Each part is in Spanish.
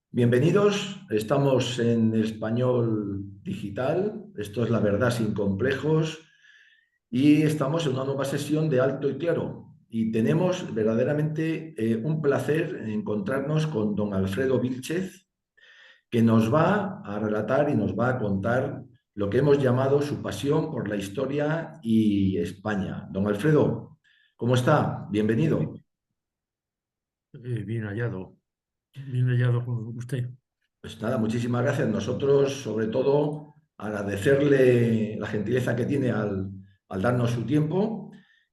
Bienvenidos, estamos en español digital, esto es La Verdad sin Complejos y estamos en una nueva sesión de Alto y Claro y tenemos verdaderamente un placer en encontrarnos con don Alfredo Vilchez, que nos va a relatar y nos va a contar lo que hemos llamado su pasión por la historia y España. Don Alfredo, ¿cómo está? Bienvenido. Bien hallado, bien hallado con usted. Pues nada, muchísimas gracias. Nosotros, sobre todo, agradecerle la gentileza que tiene al darnos su tiempo.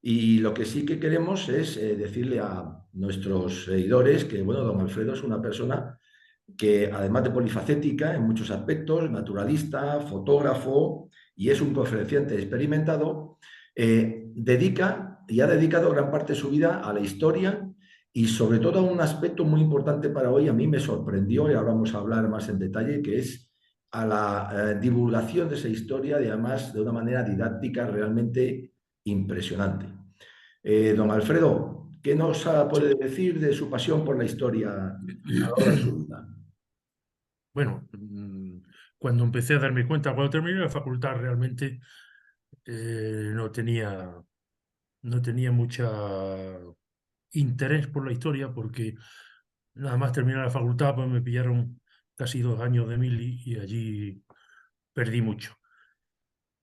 Y lo que sí que queremos es decirle a nuestros seguidores que, bueno, don Alfredo es una persona que, además de polifacética en muchos aspectos, naturalista, fotógrafo y es un conferenciante experimentado, dedica y ha dedicado gran parte de su vida a la historia y sobre todo a un aspecto muy importante para hoy, a mí me sorprendió y ahora vamos a hablar más en detalle, que es a la divulgación de esa historia y además de una manera didáctica realmente impresionante. Don Alfredo, ¿qué nos puede decir de su pasión por la historia a lo largo de su vida? Bueno, cuando empecé a darme cuenta, cuando terminé la facultad, realmente no tenía mucha interés por la historia, porque nada más terminar la facultad, pues me pillaron casi 2 años de mili y allí perdí mucho.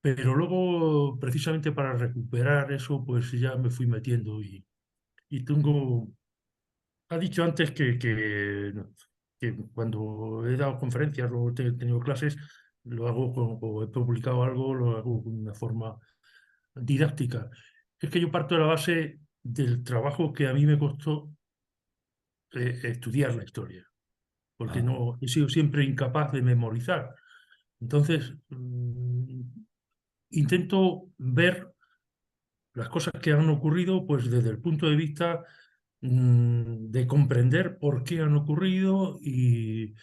Pero luego, precisamente para recuperar eso, pues ya me fui metiendo y tengo. Ha dicho antes que cuando he dado conferencias o he tenido clases, lo hago o he publicado algo, lo hago de una forma didáctica. Es que yo parto de la base del trabajo que a mí me costó estudiar la historia, porque Ah, no he sido siempre incapaz de memorizar. Entonces, intento ver las cosas que han ocurrido, pues desde el punto de vista de comprender por qué han ocurrido y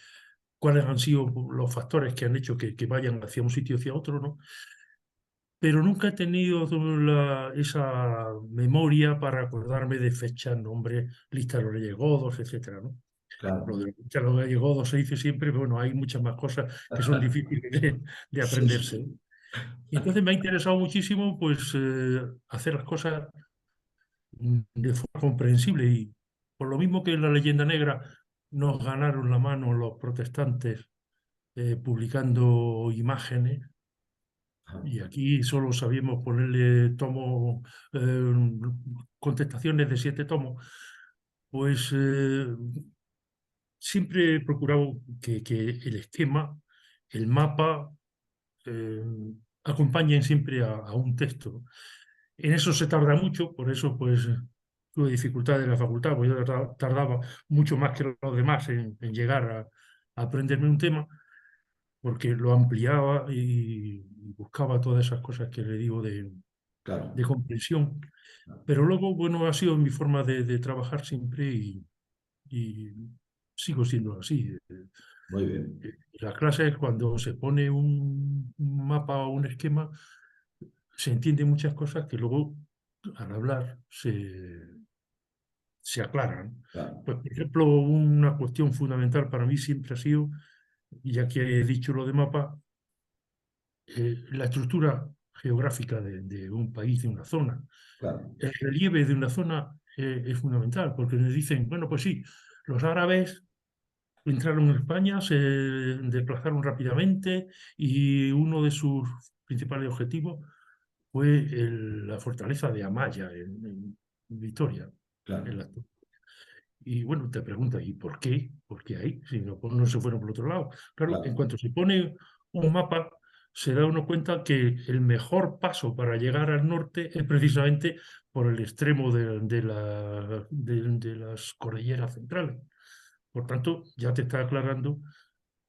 cuáles han sido los factores que han hecho que vayan hacia un sitio o hacia otro, ¿no? Pero nunca he tenido esa memoria para acordarme de fechas, nombres, lista de los Reyes Godos, etcétera, ¿no? Lo claro. de la lista de los Reyes Godos se dice siempre, pero bueno, hay muchas más cosas que son difíciles de Sí, aprenderse, ¿no? sí. Y entonces me ha interesado muchísimo, pues, hacer las cosas de forma comprensible. Y por lo mismo que en la leyenda negra nos ganaron la mano los protestantes publicando imágenes, Ah, y aquí solo sabíamos ponerle tomos, eh, contestaciones de 7 tomos, pues siempre he procurado que el esquema, el mapa, eh, acompañen siempre a un texto. En eso se tarda mucho, por eso pues tuve dificultades en la facultad, porque yo tardaba mucho más que los demás en llegar a aprenderme un tema, porque lo ampliaba y buscaba todas esas cosas que le digo de claro. comprensión. Pero luego, bueno, ha sido mi forma de trabajar siempre y sigo siendo así. Muy bien. Las clases, cuando se pone un mapa o un esquema, se entienden muchas cosas que luego al hablar se aclaran. Claro. Pues, por ejemplo, una cuestión fundamental para mí siempre ha sido, ya que he dicho lo de mapa, la estructura geográfica de un país, de una zona. Claro. El relieve de una zona es fundamental, porque nos dicen, bueno, pues sí, los árabes entraron en España, se desplazaron rápidamente y uno de sus principales objetivos fue la fortaleza de Amaya en Vitoria. En Claro. la- y bueno, te preguntas, ¿y por qué? ¿Por qué ahí? Si no, no se fueron por otro lado. Claro, en Claro. cuanto se pone un mapa, se da uno cuenta que el mejor paso para llegar al norte es precisamente por el extremo de las cordilleras centrales. Por tanto, ya te está aclarando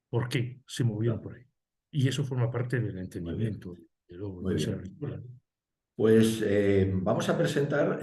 por qué se movieron Claro. por ahí. Y eso forma parte del Muy bien. entendimiento luego Muy de esa bien. lectura. Pues vamos a presentar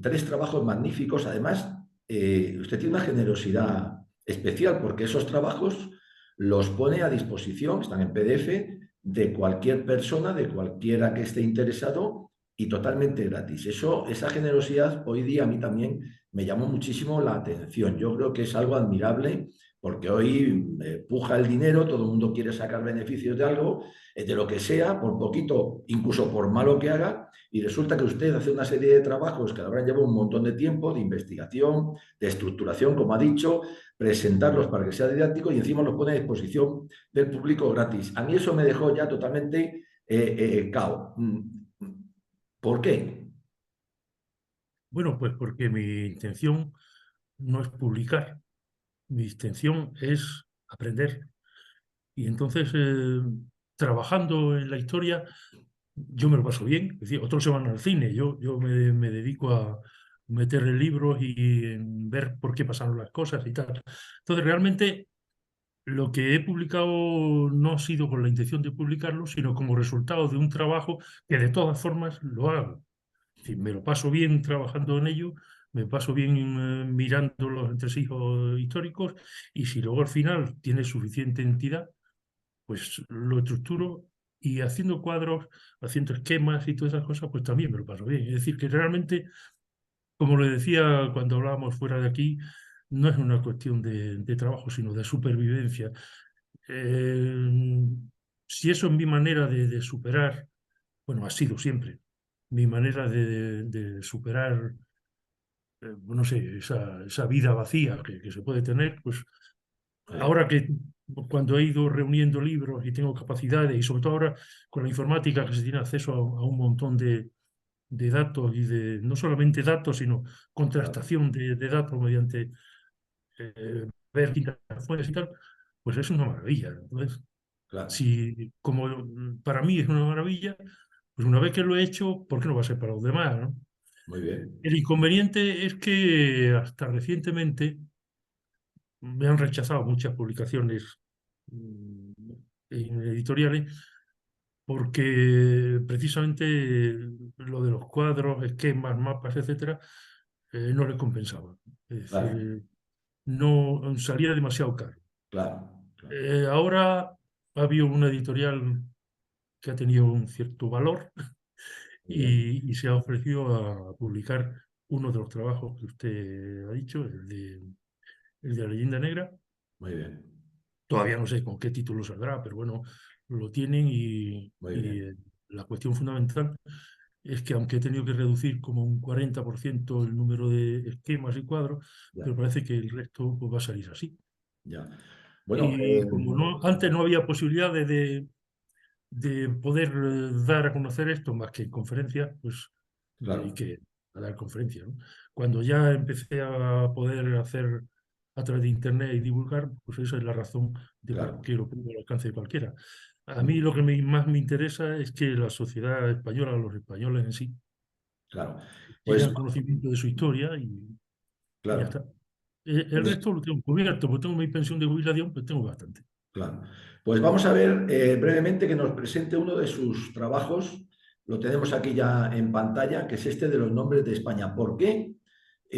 tres trabajos magníficos. Además, usted tiene una generosidad especial porque esos trabajos los pone a disposición, están en PDF, de cualquier persona, de cualquiera que esté interesado y totalmente gratis. Eso, esa generosidad hoy día a mí también me llamó muchísimo la atención. Yo creo que es algo admirable porque hoy puja el dinero, todo el mundo quiere sacar beneficios de algo, de lo que sea, por poquito, incluso por malo que haga, y resulta que usted hace una serie de trabajos que le habrán llevado un montón de tiempo, de investigación, de estructuración, como ha dicho, presentarlos para que sea didáctico y encima los pone a disposición del público gratis. A mí eso me dejó ya totalmente cao. ¿Por qué? Bueno, pues porque mi intención no es publicar, mi intención es aprender. Y entonces, trabajando en la historia, yo me lo paso bien. Es decir, otros se van al cine, yo me dedico a meterle libros y en ver por qué pasaron las cosas y tal. Entonces, realmente lo que he publicado no ha sido con la intención de publicarlo, sino como resultado de un trabajo que de todas formas lo hago. Es decir, me lo paso bien trabajando en ello, me paso bien mirando los entresijos históricos y si luego al final tiene suficiente entidad, pues lo estructuro y haciendo cuadros, haciendo esquemas y todas esas cosas, pues también me lo paso bien. Es decir, que realmente, como le decía cuando hablábamos fuera de aquí, no es una cuestión de trabajo, sino de supervivencia. Eh, si eso es mi manera de superar, bueno, ha sido siempre mi manera de superar, no sé, esa vida vacía que se puede tener, pues ahora que cuando he ido reuniendo libros y tengo capacidades, y sobre todo ahora con la informática que se tiene acceso a un montón de datos y de no solamente datos, sino Claro, contrastación de datos mediante ver distintas fuentes y tal, pues es una maravilla. Entonces, claro. si como para mí es una maravilla, pues una vez que lo he hecho, ¿por qué no va a ser para los demás, no? Muy bien. El inconveniente es que hasta recientemente me han rechazado muchas publicaciones mm, en editoriales porque precisamente lo de los cuadros, esquemas, mapas, etcétera, no les compensaba. Es decir, Claro, no salía demasiado caro. claro, claro. Ahora ha habido una editorial que ha tenido un cierto valor Muy bien, y se ha ofrecido a publicar uno de los trabajos que usted ha dicho, el de la leyenda negra. muy bien, Todavía no sé con qué título saldrá, pero bueno, lo tienen muy y, bien. la cuestión fundamental es que aunque he tenido que reducir como un 40% el número de esquemas y cuadros, Ya, pero parece que el resto pues, va a salir así. ya. Bueno, Y como no, antes no había posibilidad de poder dar a conocer esto más que en conferencias, pues me claro, dediqué a dar conferencias, ¿no? Cuando ya empecé a poder hacer a través de Internet y divulgar, pues esa es la razón de por claro. qué lo pongo al alcance de cualquiera. A Muy mí lo bien, que más me interesa es que la sociedad española, los españoles en sí, claro. Pues, tengan conocimiento de su historia y ya claro, está. El pues, resto lo tengo cubierto, porque tengo mi pensión de jubilación, pues tengo bastante. claro. Pues vamos a ver brevemente que nos presente uno de sus trabajos. Lo tenemos aquí ya en pantalla, que es este de los nombres de España. ¿Por qué?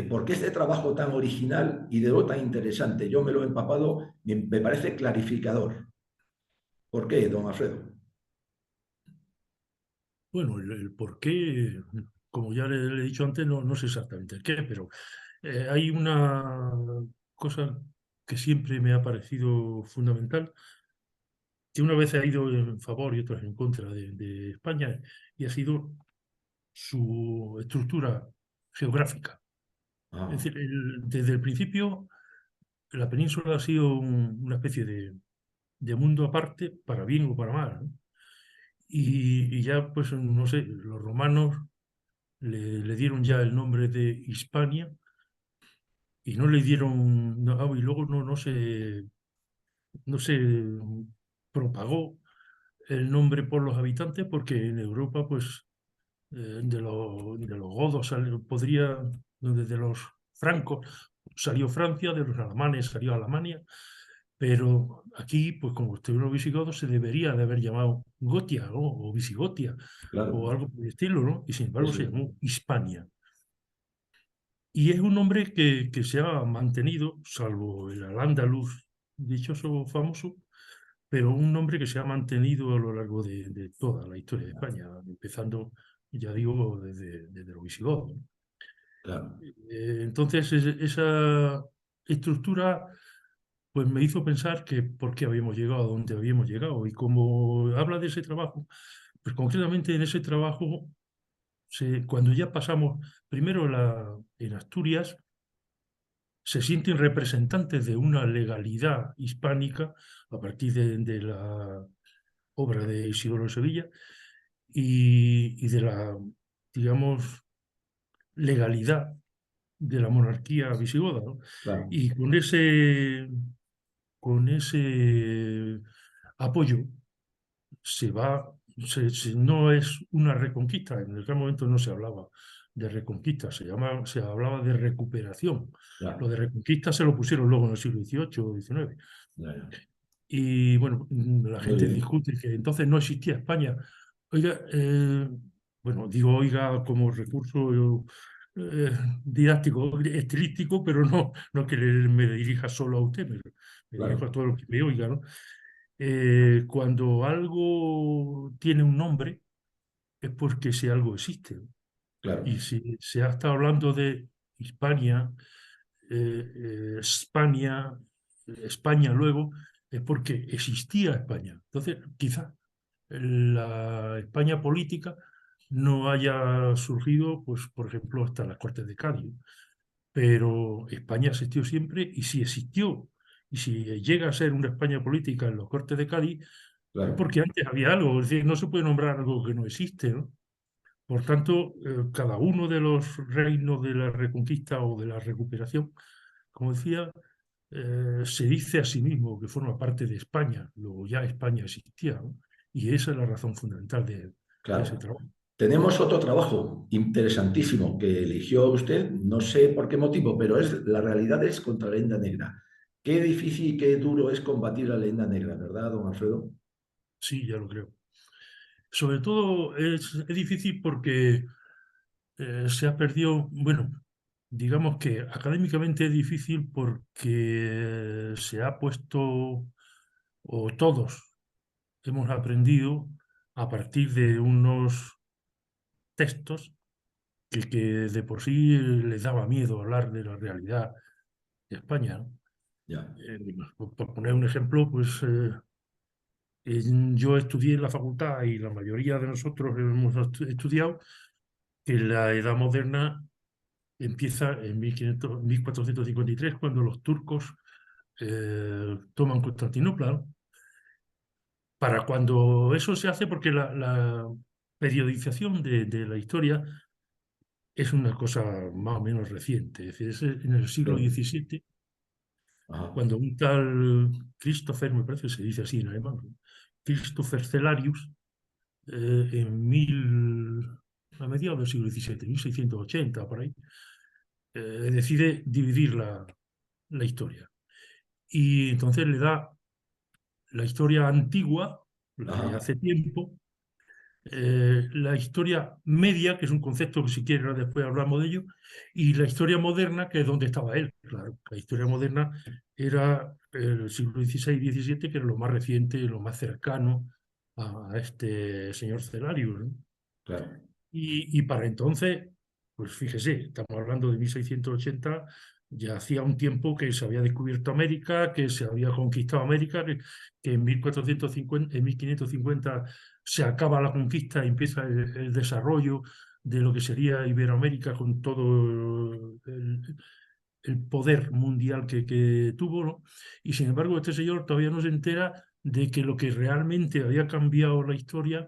¿Por qué este trabajo tan original y de lo tan interesante? Yo me lo he empapado, me parece clarificador. ¿Por qué, don Alfredo? Bueno, el por qué, como ya le he dicho antes, no sé exactamente el qué, pero hay una cosa que siempre me ha parecido fundamental, que una vez ha ido en favor y otras en contra de España, y ha sido su estructura geográfica. Es Ah, decir, desde el principio la península ha sido una especie de mundo aparte, para bien o para mal, ¿no? Y ya, pues, no sé, los romanos le dieron ya el nombre de Hispania y no le dieron, y luego no se propagó el nombre por los habitantes porque en Europa, pues, de los godos desde los francos salió Francia, de los alemanes salió Alemania, pero aquí, pues como estuvieron los visigodos, se debería de haber llamado Gotia, ¿no? O Visigotia, o claro, algo por el estilo, ¿no? Y sin sí, embargo se sí, llamó Hispania. Y es un nombre que se ha mantenido, salvo el al-Ándalus, dichoso famoso, pero un nombre que se ha mantenido a lo largo de toda la historia de España, empezando, ya digo, desde los visigodos, ¿no? claro, Entonces, esa estructura pues me hizo pensar que por qué habíamos llegado a donde habíamos llegado. Y como habla de ese trabajo, pues concretamente en ese trabajo, cuando ya pasamos, primero en Asturias, se sienten representantes de una legalidad hispánica a partir de la obra de Isidoro de Sevilla y de la, digamos, legalidad de la monarquía visigoda, ¿no? Claro, Y con ese apoyo se va, no es una reconquista, en aquel momento no se hablaba de reconquista, se hablaba de recuperación. Lo claro. de reconquista se lo pusieron luego en el siglo XVIII o XIX. Ya, ya. Y bueno, la Muy gente bien. discute que entonces no existía España. Oiga, bueno, digo oiga como recurso eh, didáctico, estilístico, pero no que me dirija solo a usted, me dirijo a Claro, todo lo que me oiga, ¿no? Cuando algo tiene un nombre es porque ese algo existe, ¿no? Y claro, si se ha estado hablando de Hispania, España, España luego, es porque existía España. Entonces, quizá la España política no haya surgido, pues, por ejemplo, hasta las Cortes de Cádiz, pero España existió siempre y si existió y si llega a ser una España política en los Cortes de Cádiz, es claro, porque antes había algo, es decir, no se puede nombrar algo que no existe, ¿no? Por tanto, cada uno de los reinos de la Reconquista o de la recuperación, como decía, se dice a sí mismo que forma parte de España, luego ya España existía, ¿no? Y esa es la razón fundamental de ese claro. trabajo. Tenemos otro trabajo interesantísimo que eligió usted, no sé por qué motivo, pero es la realidad es contra la leyenda negra. Qué difícil y qué duro es combatir la leyenda negra, ¿verdad, don Alfredo? Sí, ya lo creo. Sobre todo es difícil porque se ha perdido, bueno, digamos que académicamente es difícil porque se ha puesto, o todos hemos aprendido a partir de unos textos que de por sí les daba miedo hablar de la realidad de España, ¿no? Ya, Por poner un ejemplo, pues yo estudié en la facultad y la mayoría de nosotros hemos estudiado que la Edad Moderna empieza en 1500, 1453, cuando los turcos toman Constantinopla, ¿no? Para cuando eso se hace, porque la periodización de la historia es una cosa más o menos reciente, es decir, es en el siglo sí. XVII, Ajá, cuando un tal Christopher, me parece que se dice así en alemán, ¿no? Christopher Celarius, a mediados del siglo XVII, 1680, por ahí, decide dividir la historia. Y entonces le da la historia antigua, la de ajá, hace tiempo, la historia media, que es un concepto que si quieres ahora después hablamos de ello, y la historia moderna, que es donde estaba él. Claro, la historia moderna era el siglo XVI y XVII, que era lo más reciente, lo más cercano a este señor Celarius, ¿no? claro, Y para entonces, pues fíjese, estamos hablando de 1680, ya hacía un tiempo que se había descubierto América, que se había conquistado América, que en 1450, en 1550 se acaba la conquista y empieza el desarrollo de lo que sería Iberoamérica con todo el poder mundial que tuvo, ¿no? Y sin embargo, este señor todavía no se entera de que lo que realmente había cambiado la historia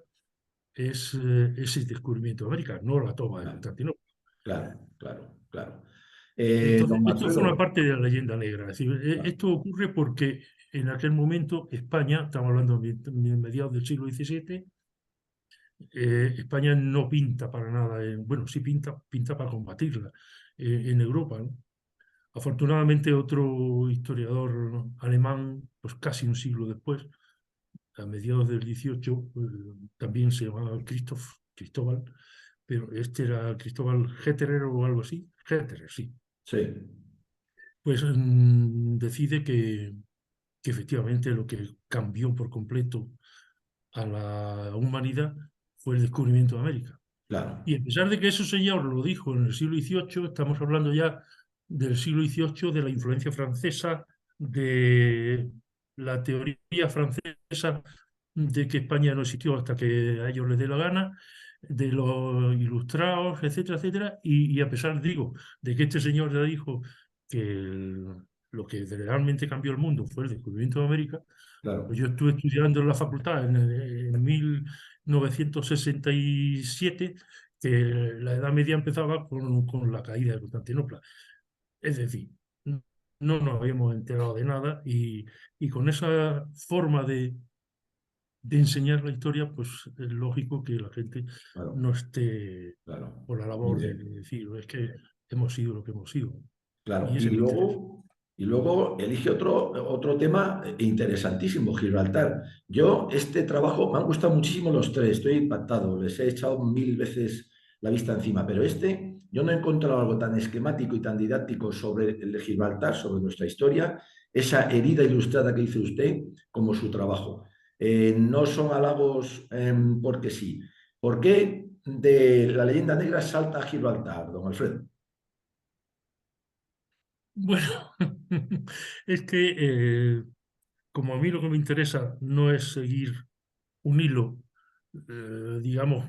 es ese descubrimiento de América, no la toma de claro, Constantinopla. claro, claro, claro. Entonces, Don esto forma Alfredo, parte de la leyenda negra. Es decir, claro, esto ocurre porque en aquel momento España, estamos hablando de mediados del siglo XVII, España no pinta para nada, bueno, sí pinta para combatirla en Europa, ¿no? Afortunadamente, otro historiador alemán, pues casi un siglo después, a mediados del XVIII, también se llamaba Cristóbal, pero este era Cristóbal Getterer o algo así, Getterer, sí, sí, pues decide que efectivamente lo que cambió por completo a la humanidad fue el descubrimiento de América. claro, Y a pesar de que eso señor lo dijo en el siglo XVIII, estamos hablando ya del siglo XVIII, de la influencia francesa, de la teoría francesa de que España no existió hasta que a ellos les dé la gana, de los ilustrados, etcétera, etcétera, y a pesar, digo, de que este señor ya dijo que lo que realmente cambió el mundo fue el descubrimiento de América, pues claro, yo estuve estudiando en la facultad en 1967, que la Edad Media empezaba con la caída de Constantinopla. Es decir, no nos habíamos enterado de nada y con esa forma de enseñar la historia, pues es lógico que la gente claro, no esté claro. por la Muy labor de bien. decir, es que hemos sido lo que hemos sido. Claro, Y ese es mi interés. y luego elige otro tema interesantísimo, Gibraltar. Yo, este trabajo, me han gustado muchísimo los tres, estoy impactado, les he echado mil veces la vista encima, pero este, yo no he encontrado algo tan esquemático y tan didáctico sobre el de Gibraltar, sobre nuestra historia, esa herida ilustrada que dice usted, como su trabajo. No son halagos porque sí. ¿Por qué de la leyenda negra salta a Gibraltar, don Alfredo? Bueno, es que como a mí lo que me interesa no es seguir un hilo, digamos,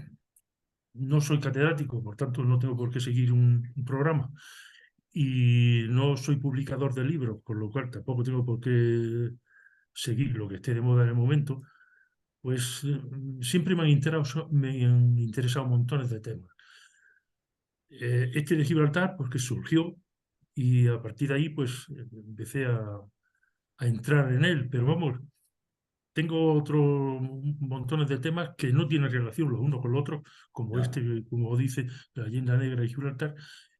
no soy catedrático, por tanto no tengo por qué seguir un programa y no soy publicador de libros, con lo cual tampoco tengo por qué seguir lo que esté de moda en el momento, pues siempre me han interesado montones de temas. Este de Gibraltar, pues que surgió y a partir de ahí, pues empecé a entrar en él, pero vamos, tengo otros montones de temas que no tienen relación los unos con los otros, como Ya, este, como dice, la leyenda negra de Gibraltar,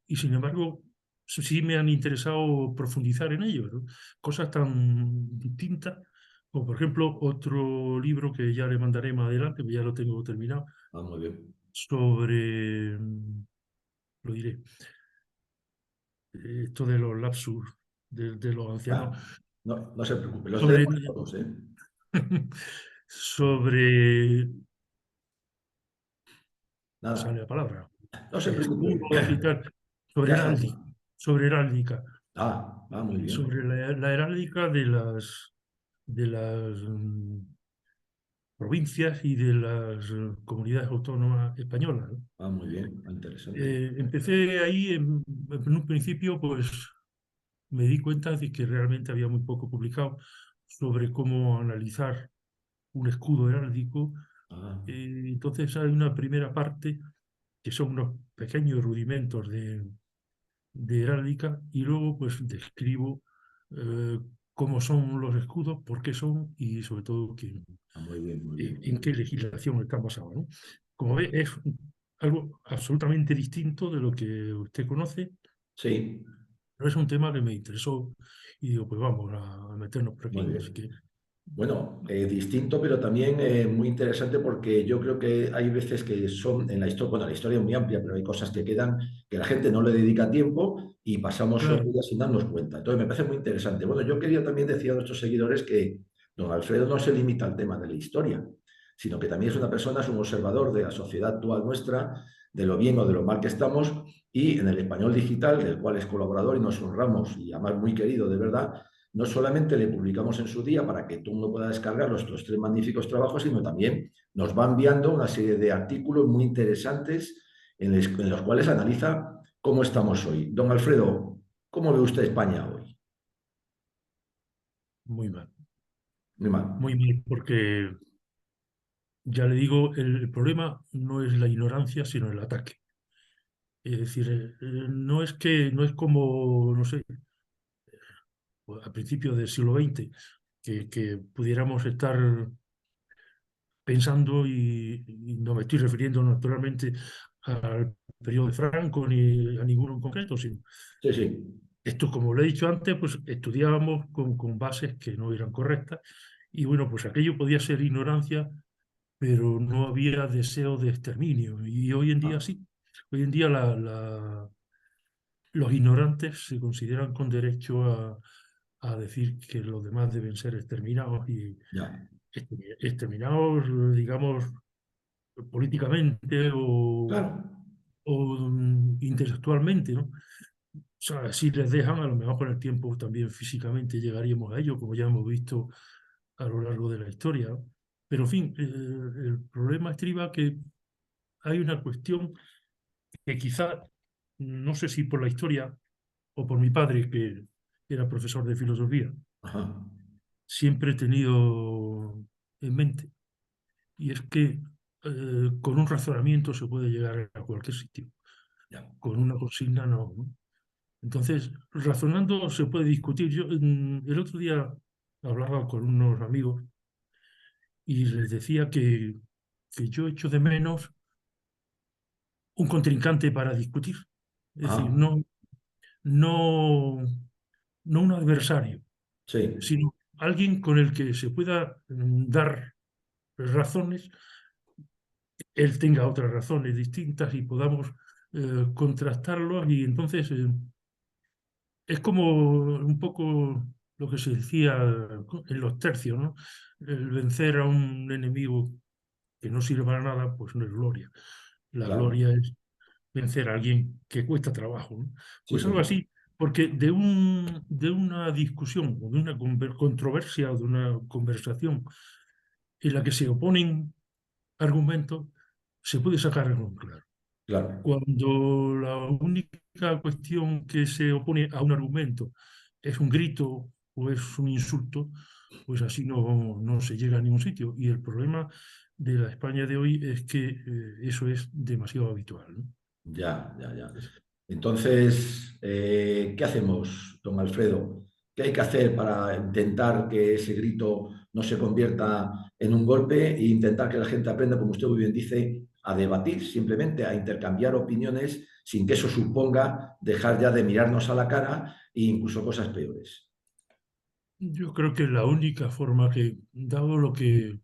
y sin embargo sí me han interesado profundizar en ellos, ¿no? Cosas tan distintas, como por ejemplo otro libro que ya le mandaré más adelante, que ya lo tengo terminado, muy bien. sobre, lo diré, esto de los lapsus de los ancianos, Ah, no, no se preocupe, los sobre, leemos todos, ¿eh? sobre Nada, sale la palabra, no se preocupe. escudos y tal, sobre Ya saldrá. sobre heráldica, Muy bien. sobre la heráldica de las provincias y de las comunidades autónomas españolas, ¿no? Muy bien, interesante. Empecé ahí, en un principio, pues me di cuenta de que realmente había muy poco publicado sobre cómo analizar un escudo heráldico. Ah, Entonces hay una primera parte que son unos pequeños rudimentos de heráldica y luego pues describo eh, cómo son los escudos, por qué son y sobre todo muy bien, muy bien. en qué legislación están basados, ¿no? Como ve, es algo absolutamente distinto de lo que usted conoce, Sí, pero es un tema que me interesó y digo, pues vamos a meternos por muy aquí. Así bien. que, Bueno, distinto, pero también muy interesante porque yo creo que hay veces que son en la historia, bueno, la historia es muy amplia, pero hay cosas que quedan que la gente no le dedica tiempo y pasamos sobre claro, ellas sin darnos cuenta. Entonces me parece muy interesante. Bueno, yo quería también decir a nuestros seguidores que don Alfredo no se limita al tema de la historia, sino que también es una persona, es un observador de la sociedad actual nuestra, de lo bien o de lo mal que estamos, y en el Español Digital, del cual es colaborador y nos honramos, y además muy querido de verdad, no solamente le publicamos en su día para que tú no puedas descargar nuestros tres magníficos trabajos, sino también nos va enviando una serie de artículos muy interesantes en los cuales analiza cómo estamos hoy. Don Alfredo, ¿cómo ve usted España hoy? muy mal, Muy mal. muy mal, porque ya le digo, el problema no es la ignorancia, sino el ataque. Es decir, no es como, no sé, a principios del siglo XX, que pudiéramos estar pensando, y no me estoy refiriendo naturalmente al periodo de Franco ni a ninguno en concreto, sino Sí, sí, esto, como le he dicho antes, pues estudiábamos con bases que no eran correctas y bueno, pues aquello podía ser ignorancia, pero no había deseo de exterminio. Y hoy en día ah, sí. Hoy en día los ignorantes se consideran con derecho a decir que los demás deben ser exterminados y ya, exterminados, digamos, políticamente claro, o intelectualmente, ¿no? sea, si les dejan, a lo mejor con el tiempo también físicamente llegaríamos a ello, como ya hemos visto a lo largo de la historia. Pero, en fin, el problema estriba que hay una cuestión que quizá, no sé si por la historia o por mi padre, que era profesor de filosofía, Ajá, siempre he tenido en mente, y es que con un razonamiento se puede llegar a cualquier sitio, ya. con una consigna no, ¿no? Entonces, razonando se puede discutir. Yo el otro día hablaba con unos amigos y les decía que yo echo de menos un contrincante para discutir. Es decir, Ajá, no, no un adversario, sí, sino alguien con el que se pueda dar razones, él tenga otras razones distintas y podamos contrastarlos y entonces es como un poco lo que se decía en los tercios, ¿no? El vencer a un enemigo que no sirve para nada, pues no es gloria. La claro. gloria es vencer a alguien que cuesta trabajo, ¿no? Sí, Pues algo sí, así, porque de una discusión o de una controversia o de una conversación en la que se oponen argumentos, se puede sacar algo claro. claro. Cuando la única cuestión que se opone a un argumento es un grito o es un insulto, pues así no se llega a ningún sitio. Y el problema de la España de hoy es que eso es demasiado habitual, ¿no? Ya, ya, ya. Entonces, ¿qué hacemos, don Alfredo? ¿Qué hay que hacer para intentar que ese grito no se convierta en un golpe e intentar que la gente aprenda, como usted muy bien dice, a debatir, simplemente a intercambiar opiniones sin que eso suponga dejar ya de mirarnos a la cara e incluso cosas peores? Yo creo que la única forma que, dado lo que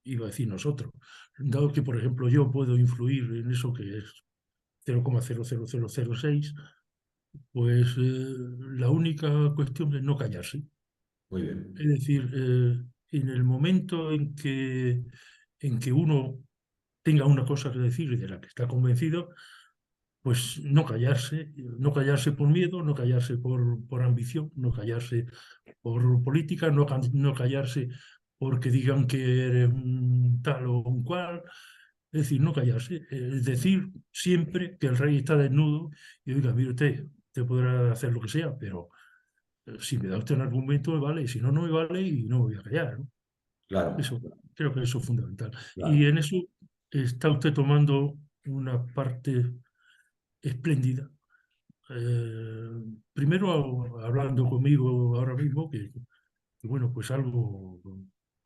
iba a decir nosotros, dado que, por ejemplo, yo puedo influir en eso que es 0,00006, pues la única cuestión es no callarse. Muy Es bien, decir, en el momento en que uno tenga una cosa que decir y de la que está convencido, pues no callarse, no callarse por miedo, no callarse por ambición, no callarse por política, no callarse porque digan que eres un tal o un cual, es decir, no callarse, es decir siempre que el rey está desnudo y oiga, mire usted podrá hacer lo que sea, pero si me da usted un argumento me vale, y si no, no me vale y no me voy a callar, ¿no? claro, Eso, creo que eso es fundamental. Y claro. en eso está usted tomando una parte espléndida. Eh, Primero hablando conmigo ahora mismo, que, bueno, pues algo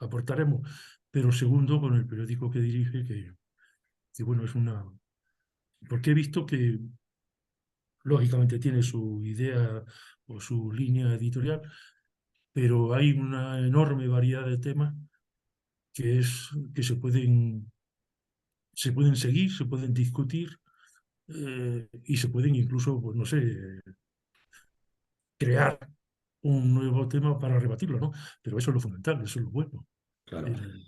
aportaremos, pero segundo con el periódico que dirige, que bueno, es una... Porque he visto que lógicamente tiene su idea o su línea editorial, pero hay una enorme variedad de temas que se pueden seguir, se pueden discutir y se pueden incluso, pues no sé, crear un nuevo tema para rebatirlo, ¿no? Pero eso es lo fundamental, eso es lo bueno. Claro. El-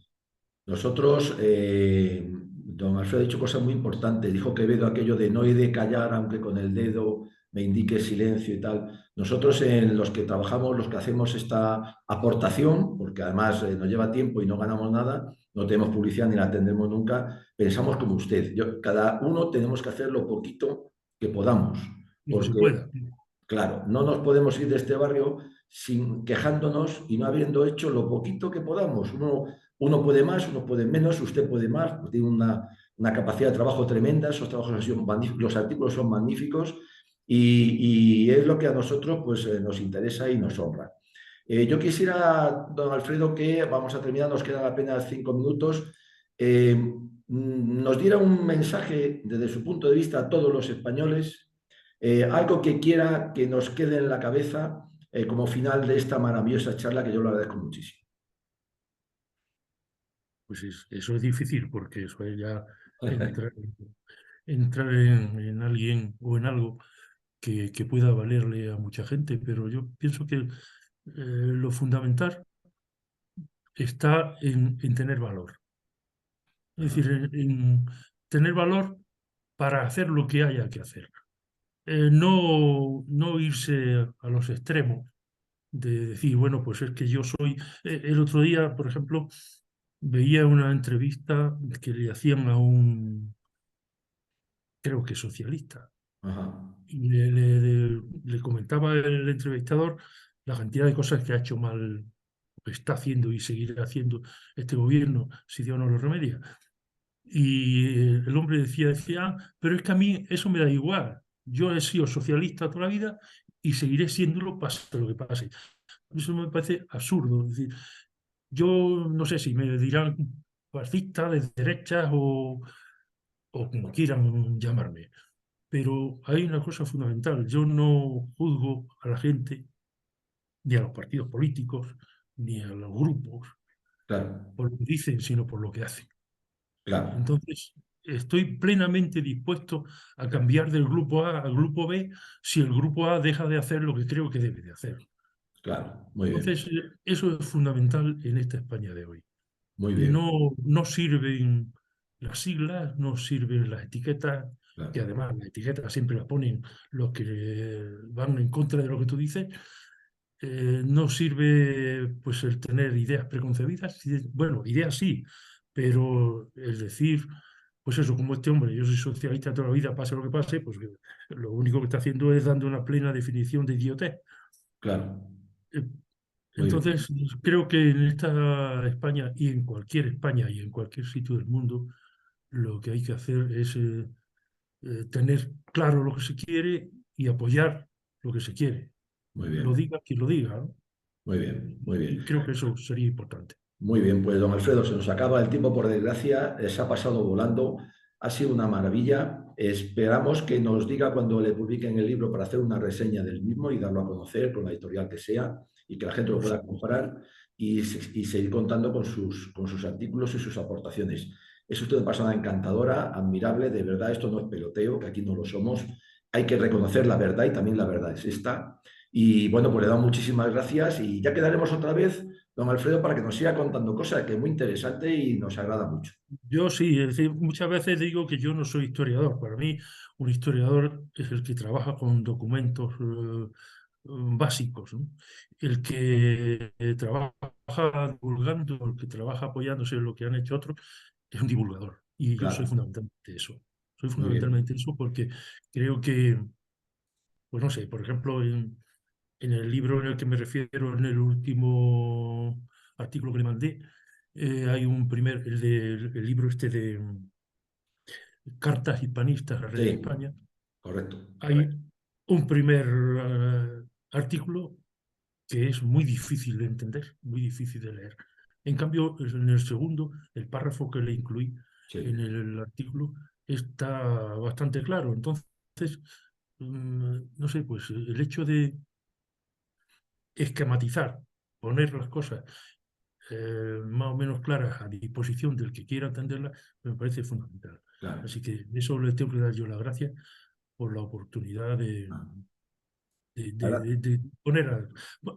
Nosotros, don Alfredo ha dicho cosas muy importantes. Dijo Quevedo aquello de no he de callar aunque con el dedo me indique silencio y tal. Nosotros en los que trabajamos, los que hacemos esta aportación, porque además nos lleva tiempo y no ganamos nada, no tenemos publicidad ni la tendremos nunca, pensamos como usted. Cada uno tenemos que hacer lo poquito que podamos, lo que se porque pueda. claro, no nos podemos ir de este barrio sin quejándonos y no habiendo hecho lo poquito que podamos. Uno puede más, uno puede menos, usted puede más, pues tiene una capacidad de trabajo tremenda, esos trabajos han sido magníficos, los artículos son magníficos y es lo que a nosotros pues, nos interesa y nos honra. Yo quisiera, don Alfredo, que vamos a terminar, nos quedan apenas 5 minutos, nos diera un mensaje desde su punto de vista a todos los españoles, algo que quiera que nos quede en la cabeza como final de esta maravillosa charla que yo lo agradezco muchísimo. Pues eso es difícil porque eso es ya entrar, entrar en alguien o en algo que pueda valerle a mucha gente, pero yo pienso que lo fundamental está en tener valor. Es Ajá, decir, en tener valor para hacer lo que haya que hacer. no irse a los extremos de decir, bueno, pues es que yo soy... el otro día, por ejemplo, veía una entrevista que le hacían a un, creo que socialista, Ajá, y le comentaba el entrevistador la cantidad de cosas que ha hecho mal, que está haciendo y seguirá haciendo este gobierno si Dios no lo remedia. Y el hombre decía, "Ah, pero es que a mí eso me da igual. Yo he sido socialista toda la vida y seguiré siéndolo pase lo que pase". Eso me parece absurdo. Es decir, yo no sé si me dirán fascista, de derechas o como quieran llamarme, pero hay una cosa fundamental. Yo no juzgo a la gente, ni a los partidos políticos, ni a los grupos, claro, por lo que dicen, sino por lo que hacen. claro, Entonces, estoy plenamente dispuesto a cambiar del grupo A al grupo B si el grupo A deja de hacer lo que creo que debe de hacer. claro. Muy bien, Entonces, eso es fundamental en esta España de hoy. muy Y bien, no sirven las siglas, no sirven las etiquetas, que claro, además las etiquetas siempre las ponen los que van en contra de lo que tú dices. No sirve pues el tener ideas preconcebidas. Bueno, ideas sí, pero el decir, pues eso, como este hombre, yo soy socialista toda la vida, pase lo que pase, pues lo único que está haciendo es dando una plena definición de idiotez. claro, Eh, muy bien, Entonces, creo que en esta España y en cualquier España y en cualquier sitio del mundo, lo que hay que hacer es tener claro lo que se quiere y apoyar lo que se quiere. muy Lo bien, diga quien lo diga, ¿no? muy bien, muy bien. Y creo que eso sería importante. Muy bien, pues don Alfredo, se nos acaba el tiempo por desgracia, se ha pasado volando, ha sido una maravilla. Esperamos que nos diga cuando le publiquen el libro para hacer una reseña del mismo y darlo a conocer con la editorial que sea y que la gente lo Por pueda supuesto. comprar y seguir contando con sus artículos y sus aportaciones. Es usted una persona encantadora, admirable, de verdad, esto no es peloteo, que aquí no lo somos. Hay que reconocer la verdad y también la verdad es esta. Y bueno, pues le damos muchísimas gracias y ya quedaremos otra vez don Alfredo, para que nos siga contando cosas que es muy interesante y nos agrada mucho. Yo sí, es decir, muchas veces digo que yo no soy historiador. Para mí, un historiador es el que trabaja con documentos básicos, ¿no? El que trabaja divulgando, el que trabaja apoyándose en lo que han hecho otros, es un divulgador. Y yo soy Claro, fundamentalmente eso. Soy muy bien. fundamentalmente eso porque creo que, pues no sé, por ejemplo, en el libro en el que me refiero, en el último artículo que le mandé, hay un primer, el libro este de Cartas Hispanistas al Rey de Sí, España. correcto. Hay un primer artículo que es muy difícil de entender, muy difícil de leer. En cambio, en el segundo, el párrafo que le incluí en Sí, el artículo está bastante claro. Entonces, no sé, pues el hecho de esquematizar, poner las cosas más o menos claras a disposición del que quiera entenderlas, me parece fundamental. claro. Así que de eso le tengo que dar yo las gracias por la oportunidad Ah, de poner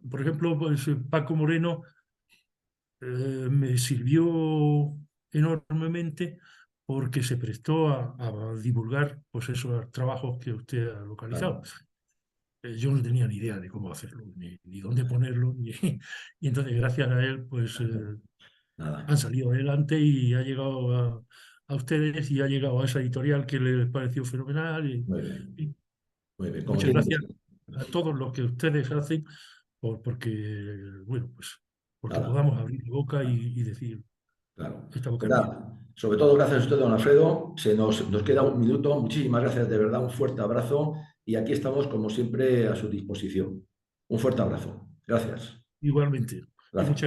por ejemplo, pues, Paco Moreno me sirvió enormemente porque se prestó a divulgar pues, esos trabajos que usted ha localizado. claro, Yo no tenía ni idea de cómo hacerlo, ni dónde ponerlo, y entonces gracias a él pues han nada. salido adelante y ha llegado a ustedes y ha llegado a esa editorial que les pareció fenomenal. Muy bien, Y muy bien. Como muchas tiene que gracias ser. a todos los que ustedes hacen porque, bueno, pues porque Nada, podamos abrir la boca y decir, claro. esta boca Pues es mía. nada, sobre todo gracias a usted, don Alfredo. Nos queda un minuto. Muchísimas gracias, de verdad. Un fuerte abrazo. Y aquí estamos, como siempre, a su disposición. Un fuerte abrazo. Gracias. Igualmente. Y muchas Gracias.